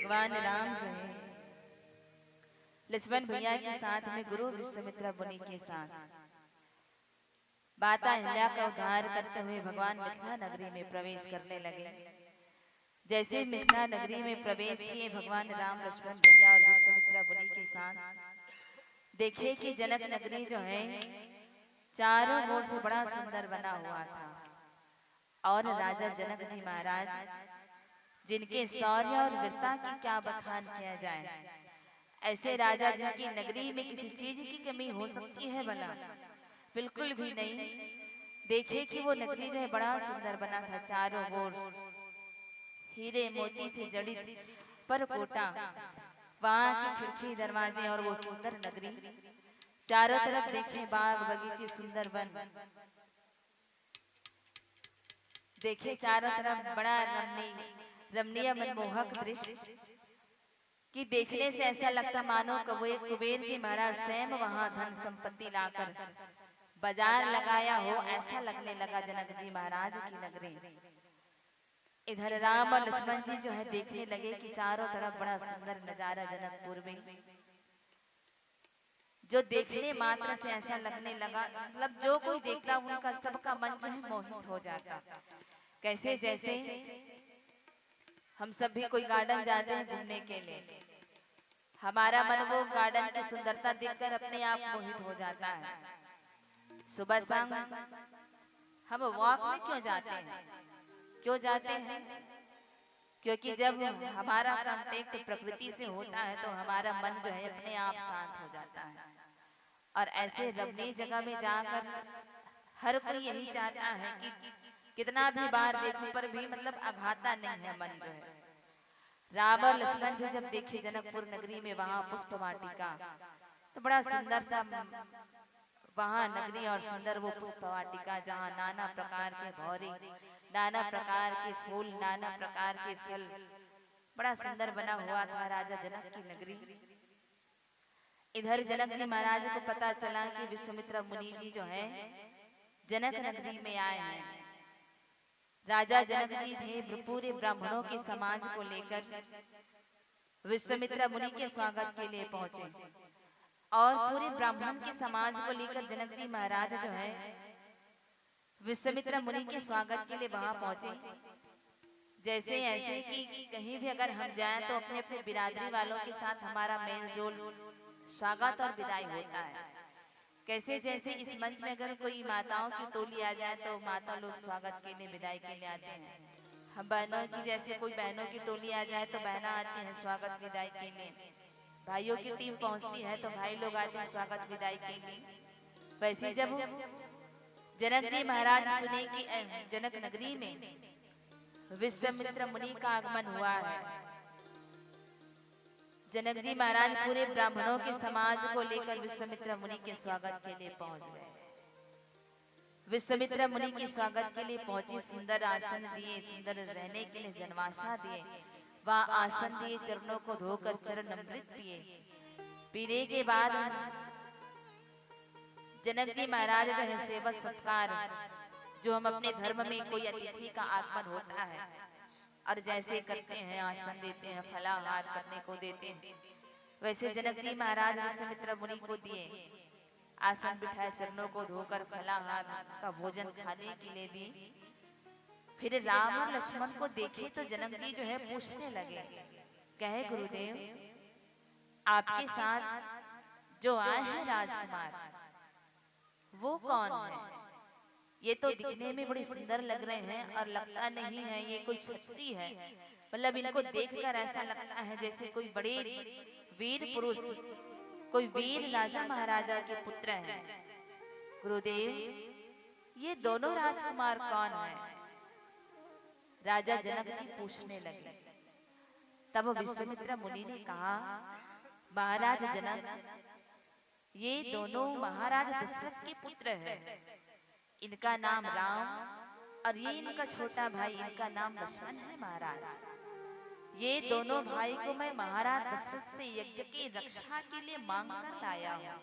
भगवान राम जो है लक्ष्मण भैया के साथ में गुरु विश्वामित्र मुनि के साथ माता अहिल्या का उद्धार करते हुए भगवान मिथिला नगरी में प्रवेश करने लगे। जैसे मिथिला नगरी में प्रवेश किए भगवान राम लक्ष्मण भैया और विश्वामित्र मुनि के साथ देखे कि जनक नगरी जो है चारों ओर से बड़ा सुंदर बना हुआ था और राजा जनक जी महाराज जिनके शौर्य और वीरता की क्या बखान किया जाए, ऐसे राजा जिनकी नगरी में किसी चीज की कमी हो सकती है भला? बिल्कुल भी नहीं। देखे कि वो नगरी जो है बड़ा सुंदर बना था, चारों ओर हीरे मोती से जड़ी पर कोटा, वहां की खिड़की दरवाजे और वो सुंदर नगरी, चारों तरफ देखे बाग बगीचे सुंदर वन, देखे चारों तरफ बड़ा रमणीय मनमोहक दृश्य कि देखने से ऐसा लगता मानो कुबेर जी महाराज स्वयं वहां धन संपत्ति लाकर बाजार लगाया हो, ऐसा लगने लगा जनक जी महाराज की नगरी। इधर राम और लक्ष्मण जी जो है देखने लगे कि चारों तरफ बड़ा सुंदर नजारा जनकपुर में, जो देखने मात्र से ऐसा लगने लगा, मतलब जो कोई देखता उनका सबका मन जो है मोहित हो जाता। कैसे? जैसे हम सब भी कोई गार्डन जाते हैं घूमने के लिए, हमारा मन वो गार्डन की सुंदरता देखकर अपने आप मोहित हो जाता है। सुबह शाम हम वॉक में क्यों जाते हैं? क्यों जाते हैं? क्योंकि जब हमारा कांटेक्ट प्रकृति से होता है तो हमारा मन जो है अपने आप शांत हो जाता है। और ऐसे रमणीय जगह में जाकर हर कोई यही चाहता है कि कितना भी बार देखने पर भी मतलब अघाता नहीं है मन जो है। राम और लक्ष्मण भी जब देखे जनकपुर नगरी में वहां पुष्प वाटिका, तो बड़ा सुंदर सा वहां नगरी और सुंदर वो पुष्प वाटिका, जहाँ नाना प्रकार के भौरे, नाना प्रकार के फूल, नाना प्रकार के फल, बड़ा सुंदर बना हुआ था राजा जनक की नगरी। इधर जनक जी महाराज को पता चला कि विश्वामित्र मुनि जी जो है जनक नगरी में आए हैं। राजा जनक जी थे पूरे ब्राह्मणों के समाज को लेकर विश्वामित्र मुनि के स्वागत के लिए पहुंचे और पूरे ब्राह्मण के समाज को लेकर जनक जी महाराज जो है विश्वामित्र मुनि के स्वागत के लिए वहां पहुंचे। जैसे ऐसे कि कहीं भी अगर हम जाएं तो अपने अपने बिरादरी वालों के साथ हमारा मेल जोल स्वागत और विदाई होता है। कैसे? जैसे इस मंच में अगर कोई माताओं की टोली आ जाए तो माता लोग स्वागत के लिए विदाई के लिए आते हैं। हम बहनों की, जैसे कोई बहनों की टोली आ जाए तो बहना आती हैं स्वागत विदाई के लिए। भाइयों की टीम पहुंचती है तो भाई लोग आते हैं स्वागत विदाई के लिए। वैसे जब जनक जी महाराज सुने कि जनक नगरी में विश्वामित्र मुनि का आगमन हुआ है, जनक जी महाराज पूरे ब्राह्मणों के समाज को लेकर विश्वामित्र मुनि के स्वागत के लिए पहुंच गए। विश्वामित्र मुनि के स्वागत के लिए पहुंचे, सुंदर आसन दिए, सुंदर रहने के लिए जनवासा दिए, वहां आसन दिए, चरणों को धोकर चरण अमृत पिए। पीने के बाद जनक जी महाराज जो है सेवा सत्कार, जो हम अपने धर्म में कोई अतिथि का आगमन होता है और जैसे करते हैं, आसन देते हैं, फलाहार करने को देते हैं, वैसे जनक जी महाराज विश्वामित्र मुनि को दिए, आसन बिठाए, चरणों को धोकर फलाहार का भोजन खाने के लिए दिए। फिर राम और लक्ष्मण को देखे तो जनक जी जो है पूछने लगे, कहे गुरुदेव आपके साथ जो आए हैं राजकुमार वो कौन है? ये तो दिखने में बड़ी सुंदर लग रहे हैं और लगता नहीं है ये कोई क्षत्रिय है, मतलब इनको देखकर ऐसा लगता है जैसे कोई बड़े वीर पुरुष, कोई वीर राजा महाराजा के पुत्र हैं। गुरुदेव ये दोनों राजकुमार कौन है? राजा जनक जी पूछने लगे। तब विश्वामित्र मुनि ने कहा, महाराज जनक ये दोनों महाराज दशरथ के पुत्र हैं। इनका नाम राम और ये इनका छोटा भाई, इनका नाम लक्ष्मण है। महाराज ये दोनों भाई को मैं महाराज दशरथ से यज्ञ की रक्षा के लिए मांग कर लाया हूँ।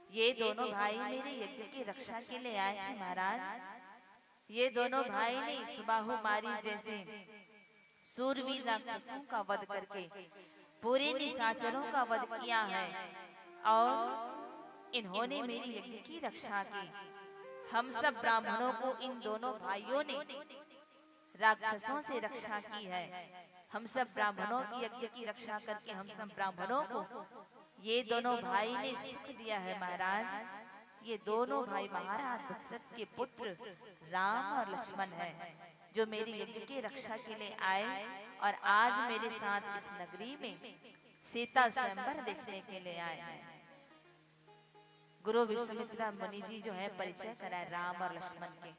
ये दोनों भाई मेरे यज्ञ की रक्षा के लिए आए थे महाराज। ये दोनों भाई ने सुबाहु मारी जैसे सूरवीर राक्षसों का वध करके पूरे निशाचरों का वध किया है और इन्होंने मेरी यज्ञ की रक्षा की। हम सब ब्राह्मणों को इन दोनों भाइयों ने राक्षसों से रक्षा की है। हम सब ब्राह्मणों की यज्ञ की रक्षा करके हम सब ब्राह्मणों को ये दोनों भाई ने सुख दिया है महाराज। ये दोनों भाई महाराज दशरथ के पुत्र राम और लक्ष्मण है, जो मेरी यज्ञ की रक्षा के लिए आए और आज मेरे साथ इस नगरी में सीता स्वयंवर देखने के लिए आए हैं। गुरु विश्वामित्र मुनि जी जो है परिचय कराए राम और लक्ष्मण के।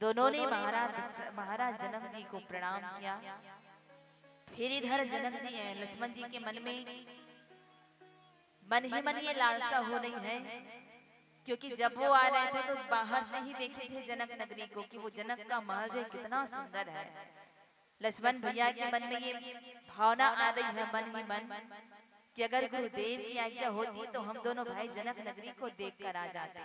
दोनों ने महाराज जनक जी को प्रणाम किया। फिर इधर जनक जी लक्ष्मण जी के मन ही मन ये लालसा हो रही है, क्योंकि जब वो आ रहे थे तो बाहर से ही देखे थे जनक नगरी को कि वो जनक का महल जो कितना सुंदर है। लक्ष्मण भैया के मन में ये भावना आ रही है मन ही मन कि अगर गुरुदेव की आज्ञा होती तो हम दोनों भाई जनक नगरी को देख कर आ जाते।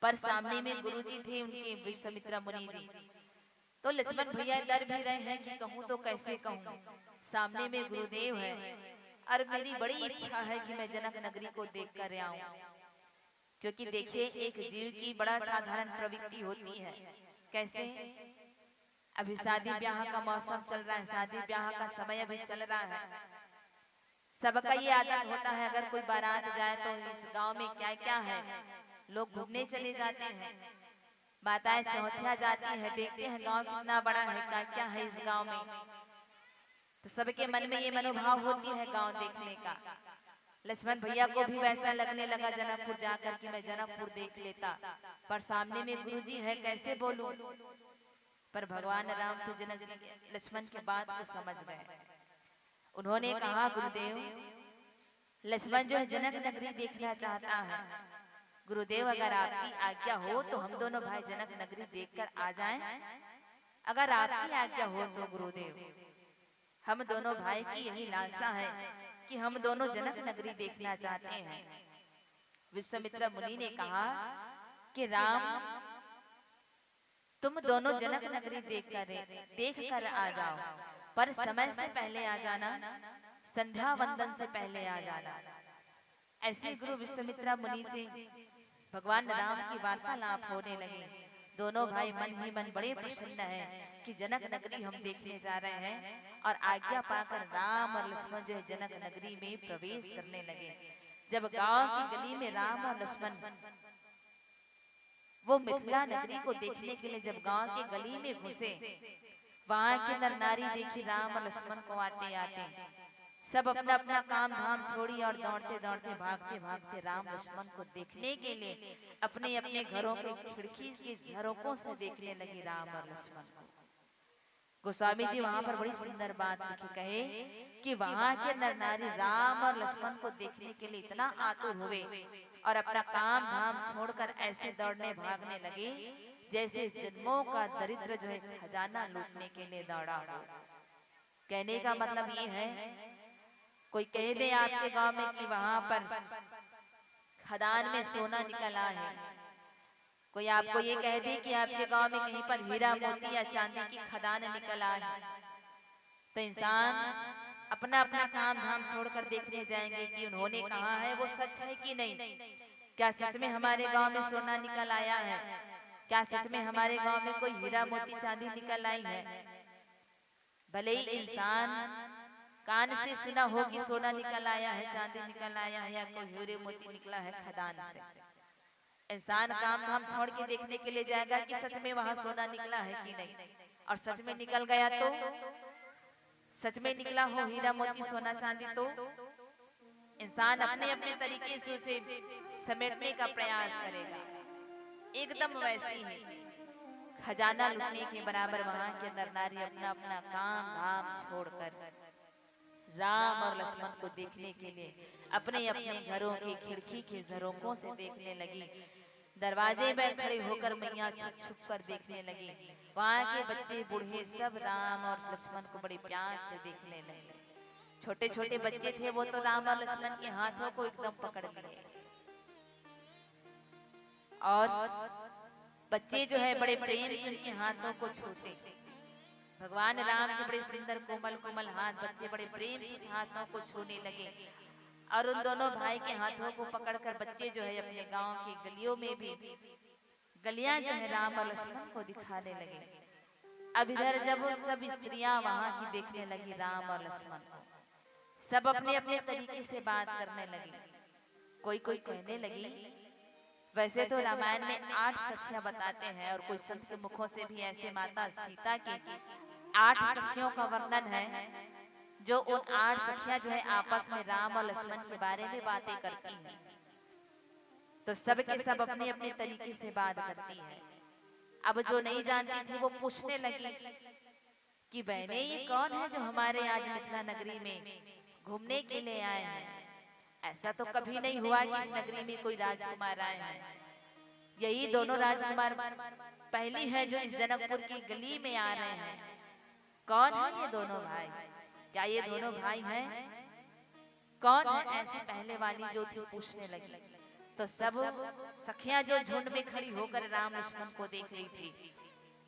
पर सामने में गुरुजी थे उनके विश्वामित्र मुनि जी, तो लक्ष्मण भैया डर भी रहे हैं कि कहूँ तो कैसे कहूँ, सामने में गुरुदेव है और मेरी बड़ी इच्छा है कि मैं जनक नगरी को देख कर आऊं। क्योंकि देखिए एक जीव की बड़ा साधारण प्रवृत्ति होती है। कैसे? अभी शादी ब्याह का मौसम चल रहा है, शादी ब्याह का समय अभी चल रहा है। सबका ये आदत होता है अगर कोई बारात जाए तो इस गांव में क्या क्या है, लोग घूमने चले जाते हैं, माताएं चौथिया जाती है, देखते हैं गांव कितना बड़ा है, क्या क्या है इस गांव में। तो सबके मन में ये मनोभाव होती है गांव देखने का। लक्ष्मण भैया को भी वैसा लगने लगा जनकपुर जाकर कि मैं जनकपुर देख लेता, पर सामने में गुरुजी है, कैसे बोलूं। पर भगवान राम तो जनक जी लक्ष्मण की बात को समझ गए। उन्होंने कहा गुरुदेव, लक्ष्मण जो है जनक नगरी देखना चाहता है। गुरुदेव अगर आपकी आज्ञा हो तो हम दोनों भाई जनक नगरी देखकर आ जाएं। अगर आपकी आज्ञा हो तो गुरुदेव, हम दोनों भाई की यही लालसा है कि हम दोनों जनक नगरी देखना चाहते हैं। विश्वामित्र मुनि ने कहा कि राम, तुम दोनों जनक नगरी देख कर आ जाओ, पर समय से पहले आ जाना, संध्या वंदन से पहले आ जाना। ऐसे गुरु विश्वामित्र मुनि से भगवान राम की वार्तालाप होने लगी। दोनों भाई मन ही मन बड़े प्रसन्न हैं कि जनक नगरी हम देखने जा रहे हैं, और आज्ञा पाकर राम और लक्ष्मण जो है जनक नगरी में प्रवेश करने लगे। जब गांव की गली में राम और लक्ष्मण वो मिथिला नगरी को देखने के लिए जब गांव के गली में घुसे, वहां के नर नारी देखी राम और लक्ष्मण को आते आते, सब अपना अपना काम धाम छोड़ी और दौड़ते दौड़ते भागते भागते राम लक्ष्मण को देखने के लिए अपने अपने घरों के खिड़की की झरोकों से देखने लगी राम और लक्ष्मण को। गोस्वामी जी वहां पर बड़ी सुंदर बात लिखी, कहे कि वहां के नर नारी राम और लक्ष्मण को देखने के लिए इतना आतुर हुए और अपना काम धाम छोड़कर ऐसे दौड़ने भागने लगे जैसे जन्मों का दरिद्र जो है खजाना लूटने के लिए दौड़ा हो। कहने का मतलब ये है, कोई कह दे आपके गांव में कि वहां पर खदान में सोना निकला है, कोई आपको ये कह दे कि आपके गांव में कहीं पर हीरा मोती या चांदी की खदान निकल आई, तो इंसान अपना अपना काम धाम छोड़कर देखने जाएंगे कि उन्होंने कहा है वो सच है कि नहीं। क्या सच में हमारे गांव में सोना निकल आया है? क्या सच में हमारे गांव में कोई हीरा मोती चांदी निकल आई है? भले ही इंसान कान से सुना हो कि सोना निकल आया है, चांदी निकल आया है, या कोई हीरे मोती निकला है खदान से, इंसान काम धाम छोड़ के देखने के लिए जाएगा कि सच में वहां सोना निकला है कि नहीं। और सच में निकल गया तो, सच में निकला हो हीरा मोती सोना चांदी, तो इंसान अपने अपने तरीके से उसे समेटने का प्रयास करेगा। एकदम वैसी ही खजाना लूटने के बराबर वहां के नर नारी अपना अपना काम धाम छोड़कर राम और लक्ष्मण को देखने के लिए अपने अपने घरों के खिड़की के झरोकों से देखने लगी। दरवाजे में खड़े होकर मैया छुप छुप कर देखने लगी। वहाँ के बच्चे बूढ़े सब राम और लक्ष्मण को बड़े प्यार से देखने लगे। छोटे छोटे बच्चे थे वो तो राम और लक्ष्मण के हाथों को एकदम पकड़ लिए, और बच्चे जो है बड़े प्रेम से उनके हाथों को छूते। भगवान राम के बड़े सुंदर कोमल कोमल हाथ, बच्चे बड़े प्रेम से हाथों को छूने लगे और उन दोनों भाई के हाथों को पकड़कर बच्चे जो है अपने गांव की गलियों में भी गलियां जो है राम और लक्ष्मण को दिखाने लगे। अब इधर जब सब स्त्रियां वहां की देखने लगी राम और लक्ष्मण को, सब अपने अपने तरीके से बात करने लगी। कोई कोई कहने लगी, वैसे तो रामायण में 8 सखियां बताते हैं और कोई संत के मुखों से भी ऐसे माता सीता की 8 सखियों का वर्णन है, जो उन 8 सखियां जो है आपस में राम और लक्ष्मण के बारे में बातें करती हैं। तो सब के सब अपने अपने तरीके से बात करती है। अब जो नहीं जानती थी वो पूछने लगी कि बहने ये कौन है जो हमारे आज मिथिला नगरी में घूमने के लिए आए हैं? ऐसा तो कभी नहीं हुआ कि इस नगरी में कोई राजकुमार आए हैं। यही दोनों राजकुमार पहली है जो इस जनकपुर की गली में आ रहे हैं। कौन है ये दोनों भाई? क्या ये दोनों भाई हैं? कौन है? ऐसे पहले वाली जो थी पूछने लगी। तो सब सखियां जो झुंड में खड़ी होकर राम लक्ष्मण को देख रही थी,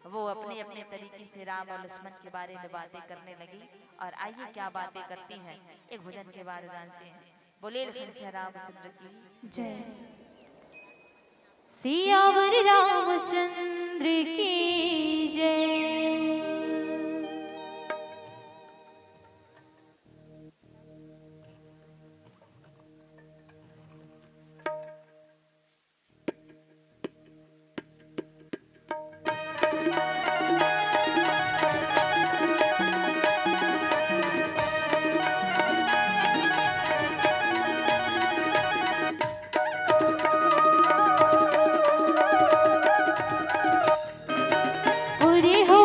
वो अपने अपने तरीके से राम और लक्ष्मण के बारे में बातें करने लगी। और आइए क्या बातें करती हैं, एक भजन के बारे जानते हैं। बोले लखन रामचंद्र की जय। सियावर रामचंद्र की जय। पूरी हो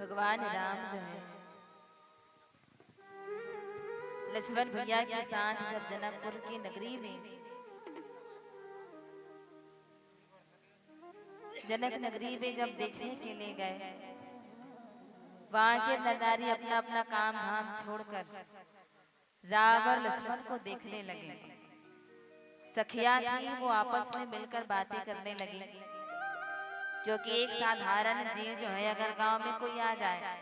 भगवान राम जो है लक्ष्मण भैया के साथ जब जनकपुर की नगरी में जनक नगरी में जब देखने के लिए गए, वहां के नर नारी अपना अपना काम धाम छोड़कर राम और लक्ष्मण को देखने लगे। सखिया थी, वो आपस में मिलकर बातें करने लगी, क्योंकि एक साधारण जीव जो है अगर गांव में कोई आ जाए,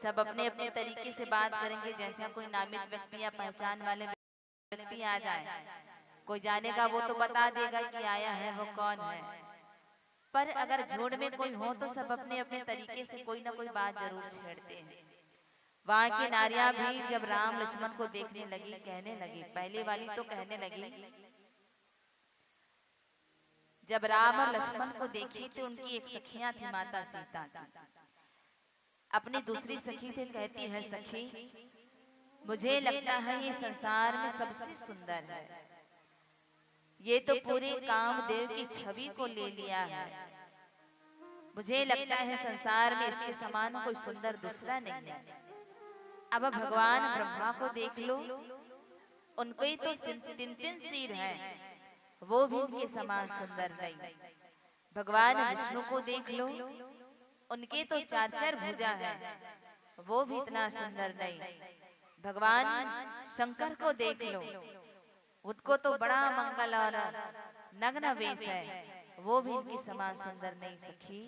सब अपने अपने तरीके से बात करेंगे। जैसे कोई नामित व्यक्ति या पहचान वाले व्यक्ति आ जाए, कोई जानेगा वो तो बता देगा कि आया है वो कौन है, पर अगर झुंड में कोई हो तो सब अपने अपने तरीके से कोई ना कोई बात जरूर छेड़ते हैं। वहां की नारियां भी जब राम लक्ष्मण को देखने लगी, कहने लगी, पहले वाली तो कहने लगी, जब राम और लक्ष्मण को देखी तो उनकी एक सखियां थी, माता सीता की। अपनी दूसरी सखी से कहती है, सखी मुझे लगता है ये संसार में सबसे सुंदर है, ये तो पूरे कामदेव की छवि को ले लिया है। मुझे लगता है संसार में इसके समान कोई सुंदर दूसरा नहीं है। अब भगवान ब्रह्मा को देख लो, उनको ही तो 3-3 सिर है, वो भी उनके समान सुंदर नहीं। भगवान विष्णु को देख लो, उनके तो 4-4 भुजा है, वो भी इतना सुंदर नहीं। भगवान शंकर को देख लो, उसको तो बड़ा मंगल और नग्न वेश है, वो भी इनके समान सुंदर नहीं। सखी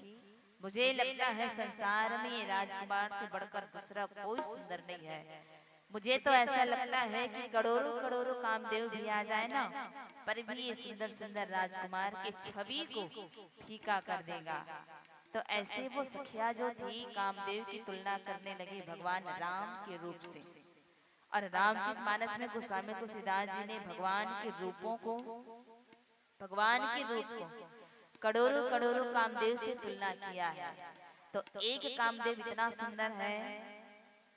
मुझे लगता है संसार में ये राजकुमार से बढ़कर दूसरा कोई सुंदर नहीं है। मुझे तो ऐसा लगता है कि करोड़ों करोड़ों कामदेव भी आ जाए ना, पर भी ये सुंदर सुंदर राजकुमार के छवि को फीका कर देगा। तो ऐसे वो सखिया जो थी कामदेव की तुलना करने लगी भगवान राम के रूप से। और रामचरितमानस में गोस्वामी तुलसीदास जी ने भगवान के रूपों को, भगवान के रूप को करोड़ों करोड़ों कामदेव से तुलना किया है। तो एक कामदेव इतना सुंदर है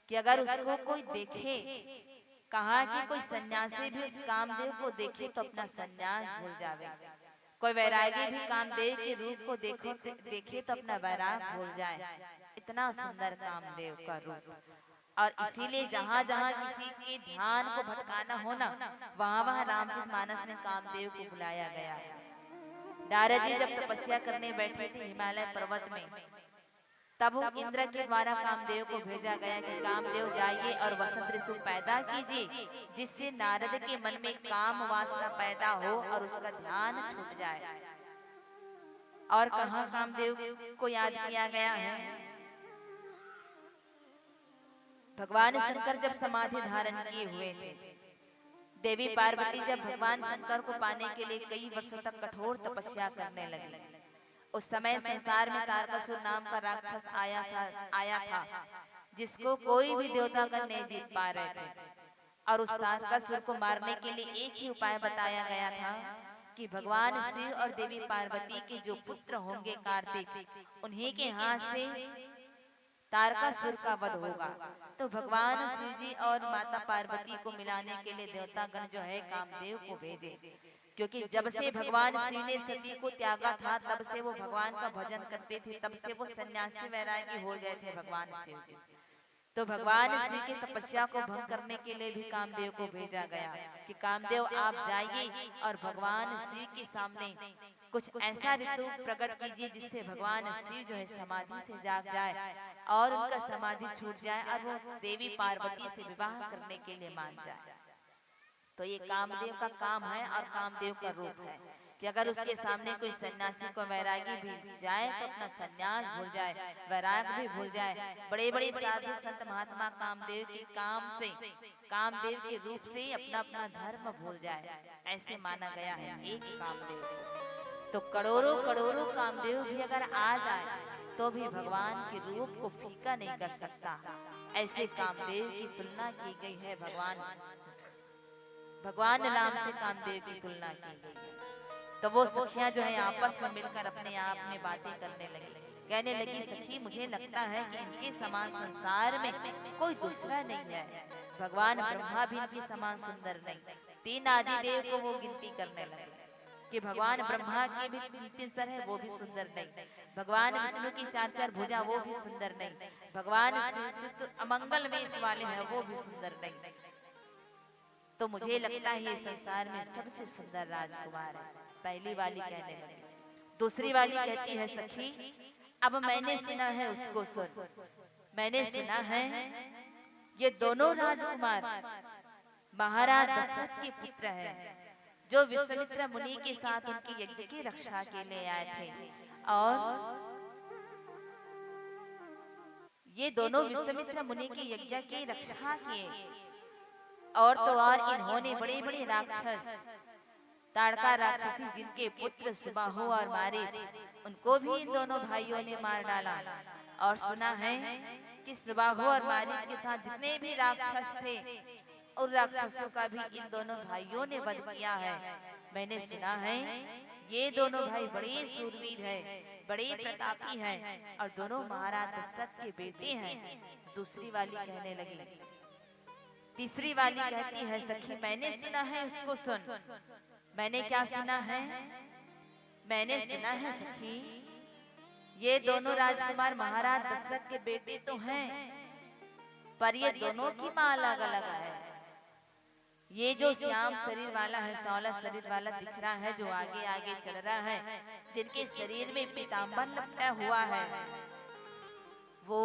कि अगर उसको कोई देखे, कहा कि कोई सन्यासी भी उस कामदेव को देखे तो अपना सन्यास भूल जावे, कोई वैरागी भी कामदेव के रूप को देखे तो अपना वैराग भूल जाए। इतना सुंदर कामदेव का रूप। और इसीलिए जहाँ जहाँ किसी के ध्यान को भटकाना हो ना, वहाँ वहाँ रामचरितमानस में कामदेव को बुलाया गया है। नारद जी जब तपस्या करने बैठे थे हिमालय पर्वत में, तब इंद्र के द्वारा कामदेव को भेजा गया कि कामदेव जाइए और वसंत ऋतु पैदा कीजिए, जिससे नारद के मन में काम वासना पैदा हो और उसका ध्यान छूट जाए। और कहाँ कामदेव को याद किया गया है? भगवान शंकर जब समाधि धारण किए हुए थे, देवी पार्वती जब भगवान शंकर को पाने के लिए कई वर्षों तक कठोर तपस्या करने लगी, उस समय संसार में तारकासुर नाम का राक्षस आया था, जिसको कोई भी देवतागण नहीं जीत पा रहे थे। और उस तारकासुर को मारने के लिए एक ही उपाय बताया गया था कि भगवान शिव और देवी पार्वती के जो पुत्र होंगे कार्तिक, उन्हीं के हाथ से तारकासुर का वध होगा। तो भगवान शिव जी और माता पार्वती को मिलाने के लिए देवतागण जो है कामदेव को भेजे, क्योंकि जब से भगवान शिव ने सती को त्यागा था तब से वो भगवान का भजन करते थे, तब से वो सन्यासी वैरागी हो गए थे भगवान शिव जी। तो भगवान शिव की तपस्या को भंग करने के लिए भी कामदेव को भेजा गया कि कामदेव आप जाइए और भगवान शिव के सामने कुछ ऐसा ऋतु प्रकट कीजिए जिससे भगवान शिव जो है समाधि से जाग जाए और उनका समाधि छूट जाए और वो देवी पार्वती से विवाह करने के लिए मान जाए। तो ये कामदेव का काम है और कामदेव का रूप है कि अगर उसके सामने कोई सन्यासी को वैरागी भी जाए तो अपना सन्यास भूल जाए, वैराग भी भूल जाए। बड़े बड़े साधु संत महात्मा कामदेव के काम से, कामदेव के रूप से अपना अपना धर्म भूल जाए, ऐसे माना गया है एक कामदेव। तो करोड़ों करोड़ों कामदेव भी अगर आ जाए तो भी भगवान के रूप को फीका नहीं कर सकता। ऐसे कामदेव की तुलना की गई है भगवान राम से कामदेव की तुलना की गई। तो वो सखियां जो है आपस में मिलकर अपने आप में बातें करने लगी, कहने लगी सखी मुझे लगता है कि इनके समान संसार में कोई दूसरा नहीं है। भगवान ब्रह्मा भी इनके समान सुंदर नहीं, 3 आदि देव को वो गिनती करने लगे। कि भगवान ब्रह्मा के भी 3-3 सर है वो भी सुंदर नहीं, भगवान विष्णु की 4-4 भुजा वो भी सुंदर नहीं, भगवान अमंगल में इस वाले हैं वो भी सुंदर नहीं। तो मुझे लगता है ये संसार में सबसे सुंदर राजकुमार है। पहली वाली कहने लगी। दूसरी वाली कहती है सखी अब मैंने सुना है उसको सुन, मैंने सुना है ये दोनों राजकुमार महाराज दशरथ के पुत्र हैं जो विश्वामित्र मुनि के साथ उनके यज्ञ की रक्षा के लिए आए थे। और ये दोनों विश्वामित्र मुनि के यज्ञ की रक्षा किए। और तो और इन्होंने बड़े बड़े राक्षस ताड़का राक्षसी जिनके पुत्र सुबाहु और मारीच उनको भी इन दोनों भाइयों ने मार डाला। और सुना है कि सुबाहु और मारीच के साथ जितने भी राक्षस थे और राक्षसों का भी इन दोनों भाइयों ने वध किया है। मैंने सुना है ये दोनों भाई बड़े सूरवीर हैं, बड़े प्रतापी हैं और दोनों महाराज दशरथ के बेटे हैं। दूसरी वाली कहने लगी। तीसरी वाली कहती है सखी मैंने सुना है उसको सुन, मैंने क्या सुना है, मैंने सुना है सखी ये दोनों राजकुमार महाराज दशरथ के बेटे तो हैं पर ये दोनों की माँ अलग अलग है। ये जो श्याम शरीर वाला है, सौला शरीर वाला दिख रहा है जो आगे आगे चल रहा है, जिनके शरीर में पीतांबर लपटा हुआ है, वो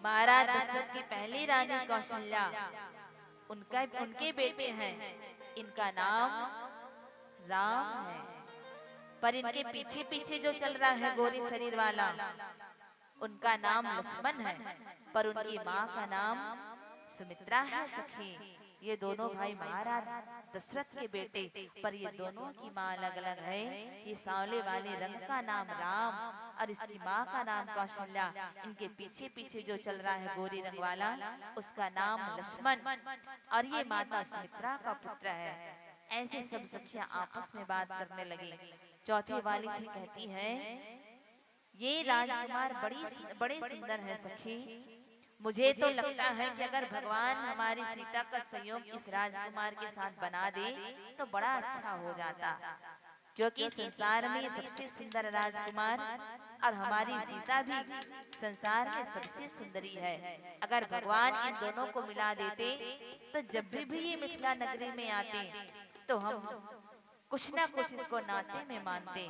महाराज दशरथ की पहली रानी कौशल्या उनके बेटे हैं। इनका नाम राम है। पर इनके पीछे पीछे जो चल रहा है गोरी शरीर वाला उनका नाम लक्ष्मण है, पर उनकी माँ का नाम सुमित्रा है सखी। ये दोनों भाई महाराज दशरथ के बेटे पर ये दोनों की माँ अलग अलग है। ये सांवले वाले रंग का नाम राम और इसकी माँ का नाम कौशल्या। इनके पीछे पीछे जो चल रहा है गोरी रंग वाला उसका नाम लक्ष्मण और ये माता सुमित्रा का पुत्र है। ऐसे सब सखियां आपस में बात करने लगी। चौथी वाली थी कहती है ये राजकुमार बड़े सुंदर है सखी, मुझे तो लगता है कि अगर भगवान हमारी सीता का संयोग इस राजकुमार के साथ बना दे तो बड़ा अच्छा हो जाता, क्योंकि संसार में सबसे सुंदर राजकुमार और हमारी सीता भी संसार में सबसे सुंदरी है। अगर भगवान इन दोनों को मिला देते तो जब भी ये मिथिला नगरी में आते तो हम कुछ ना कुछ इसको नाते में मानते।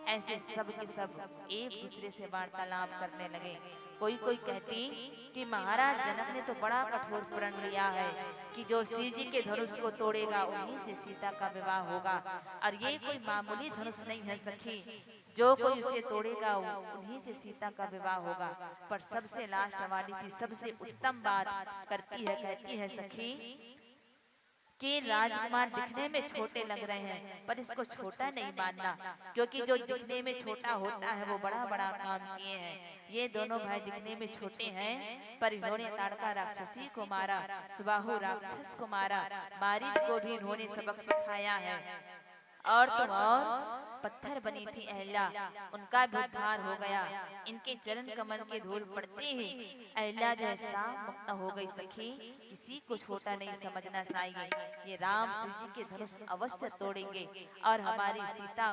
ऐसे सब के सब एक दूसरे से वार्तालाप करने लगे। कोई कोई कहती कि महाराज जनक ने तो बड़ा कठोर प्रण लिया है कि जो श्री जी के धनुष को तोड़ेगा उन्हीं से सीता का विवाह होगा, और ये कोई मामूली धनुष नहीं है सखी, जो कोई उसे तोड़ेगा उन्हीं से सीता का विवाह होगा। पर सबसे लास्ट वाली थी सबसे उत्तम बात करती है, कहती है सखी कि राजकुमार दिखने में छोटे लग रहे हैं पर इसको छोटा नहीं मानना, क्योंकि जो दिखने में छोटा होता है वो बड़ा बड़ा काम किए हैं। ये दोनों भाई दिखने में छोटे हैं पर इन्होंने ताड़का राक्षसी को मारा, सुबाहु राक्षस को मारा, मारीच को भी इन्होंने सबक सिखाया है। और तुम और पत्थर बनी थी अहल्या, उनका भी उद्धार हो गया। इनके चरण कमल के धूल पड़ते ही अहल्या जो है श्राप मुक्त हो गई सखी। किसी को छोटा नहीं समझना चाहिए। ये राम श्री जी के धनुष अवश्य तोड़ेंगे और हमारी सीता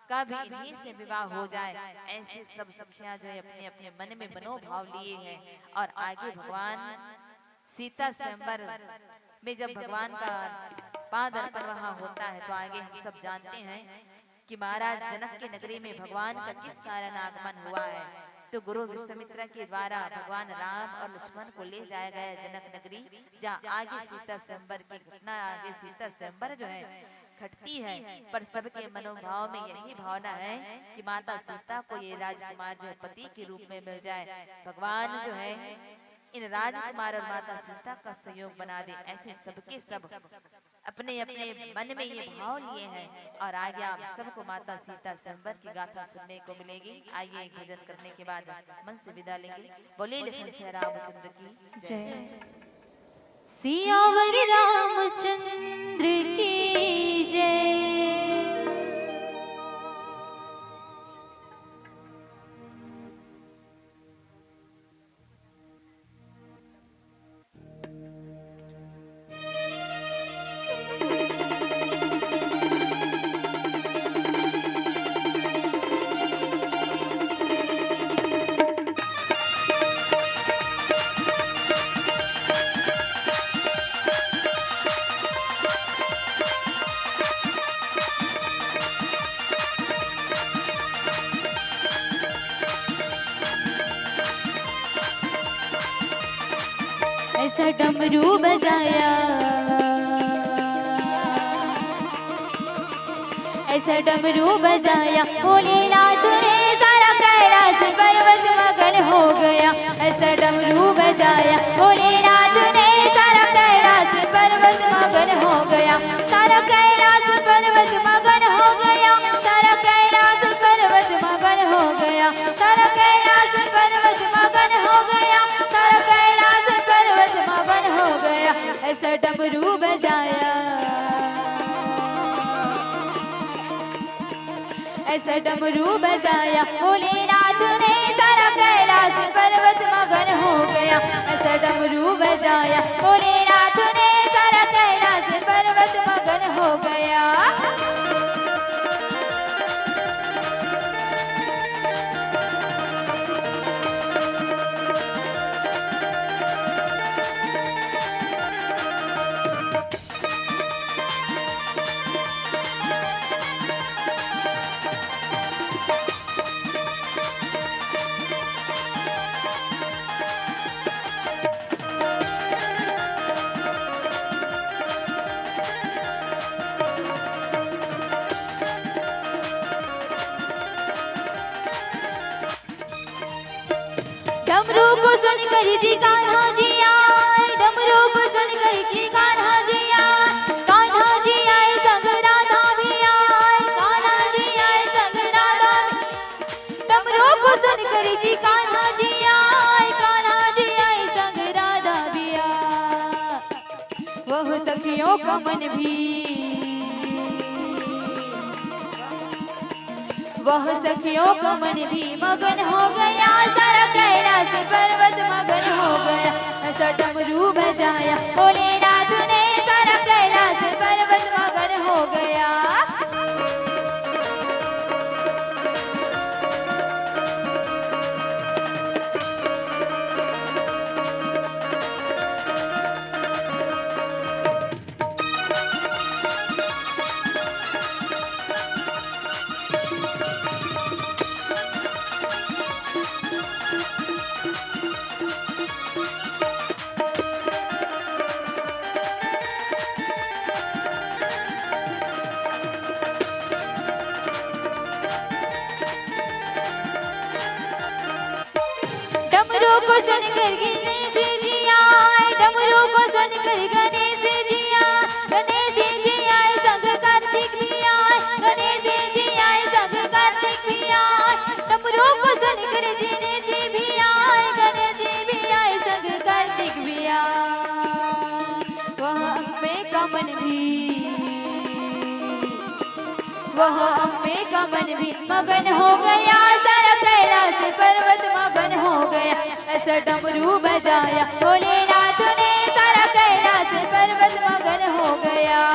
का भी इन्हीं से विवाह हो जाए। ऐसे सब सखियां जो है अपने अपने मन में मनोभाव लिए हैं। और आगे भगवान सीता स्वयंवर में जब भगवान का पाद अर्पण वहाँ होता है तो आगे हम सब जानते हैं कि महाराज जनक के नगरी में भगवान का किस कारण आगमन हुआ है। तो गुरु विश्वामित्र के द्वारा भगवान राम और लक्ष्मण को ले जाया गया जनक नगरी, जहाँ आगे सीता स्वयंवर की घटना, आगे सीता स्वयंवर जो है घटती है। पर सबके मनोभाव में यही भावना है कि माता सीता को ये राजकुमार जो पति के रूप में मिल जाए। भगवान जो है इन राजकुमार और माता सीता का सहयोग बना दे। ऐसे सबके सब अपने अपने मन में ये भाव लिए हैं। और आगे आप सबको माता सीता स्वयंवर की गाथा सुनने को मिलेगी। आइए एक भजन करने के बाद मन से विदा लेंगे। बोले लखन सिया रामचंद्र की जय। सियावर रामचंद्र की जय। ऐसा डमरू बजाया, ऐसा डमरू बजाया, भोलेनाथ ने सारा कैलाश पर्वत मगन हो गया। ऐसा डमरू बजाया, भोलेनाथ ने सारा कैलाश पर्वत मगन हो गया। सारा कैलाश पर्वत मगन हो गया, सारा कैलाश पर्वत मगन हो गया, सारा कैलाश पर्वत मगन हो गया, सारा कैलाश पर्वत मगन हो गया। ऐसा डमरू बजाया, ऐसा डमरू बजाया, भोलेनाथ ने सारा कैलाश पर्वत मगन हो गया। ऐसा डमरू बजाया, भोलेनाथ ने सारा कैलाश पर्वत मगन हो गया। डमरू को सुन कर जी कान्हा जी आए, डमरू को सुन कर जी कान्हा जी आए, कान्हा जी आए संग राधा भी आए, कान्हा जी आए संग राधा भी। डमरू को सुन कर जी कान्हा जी आए, कान्हा जी आए संग राधा भी आए। वह सखियों का मन भी, वह सखियों का मन भी मगन हो गया। सारा कैलाश पर्वत मगन हो गया। ऐसा डमरू बजाया, भोलेनाथ ने सारा कैलाश पर्वत मगन हो गया। डमरू को सुन कर गणेश जी आए, डमरू को सुन कर गणेश जी आए, गणेश जी आए संग कार्तिक भी आए, गणेश जी आए संग कार्तिक भी आए। डमरू को सुन कर गणेश जी भी आए, गणेश जी भी आए संग कार्तिक भी आए। वह अम्बे का मन भी, वह अम्बे का मन भी मगन हो गया। सारा कैलाश पर्वत मगन हो गया। ऐसा डमरू बजाया, भोलेनाथ ने सारा कैलाश पर्वत मगन हो गया।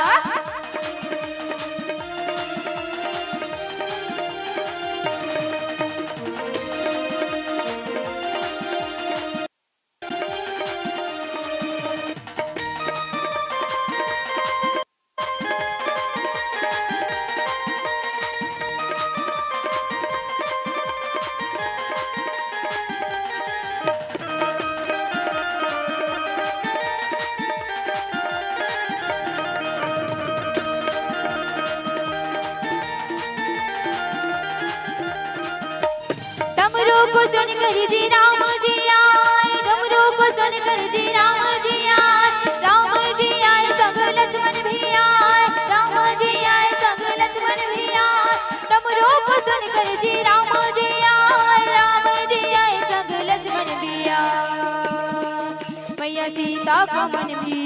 डमरू को सुन कर जी राम जी आए, डमरू को सुन कर जी राम जी आए, राम जी आए संग लक्ष्मण भी आए, राम जी आए संग लक्ष्मण भी आए। डमरू को सुन कर जी राम जी आए, राम जी आए संग लक्ष्मण भी आए। मैया सीता का मन भी,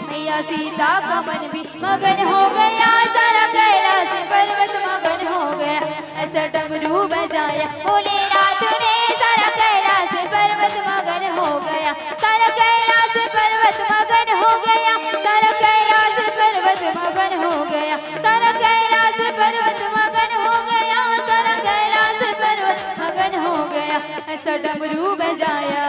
मैया सीता का मन भी मगन हो गया। सारा कैलाश पर्वत मगन हो गया। ऐसा डमरू बजाया, भोलेनाथ ने सारा कैलाश पर्वत मगन हो गया। सारा कैलाश पर्वत मगन हो गया, सारा कैलाश पर्वत मगन हो गया, सारा कैलाश पर्वत मगन हो गया, सारा कैलाश पर्वत मगन हो गया। ऐसा डमरू बजाया,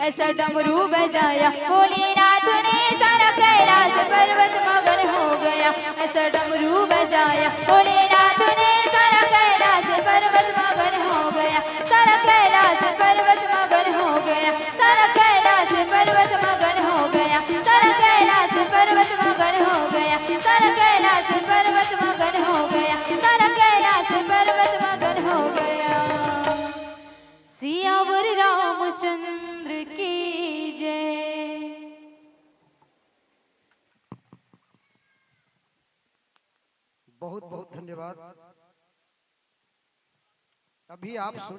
ऐसा डमरू बजाया, भोलेनाथ ने सारा कैलाश पर्वत मगन हो गया। ऐसा डमरू बजाया, भोलेनाथ ने सारा कैलाश पर्वत मगन हो गया। सारा कैलाश कैलाश पर्वत मगन हो गया, सारा कैलाश पर्वत मगन हो गया, सारा कैलाश पर्वत मगन हो गया, सारा कैलाश पर्वत मगन हो गया, सारा कैलाश पर्वत मगन हो गया। सियावर रामचंद्र की जय। बहुत बहुत धन्यवाद। अभी आप सुन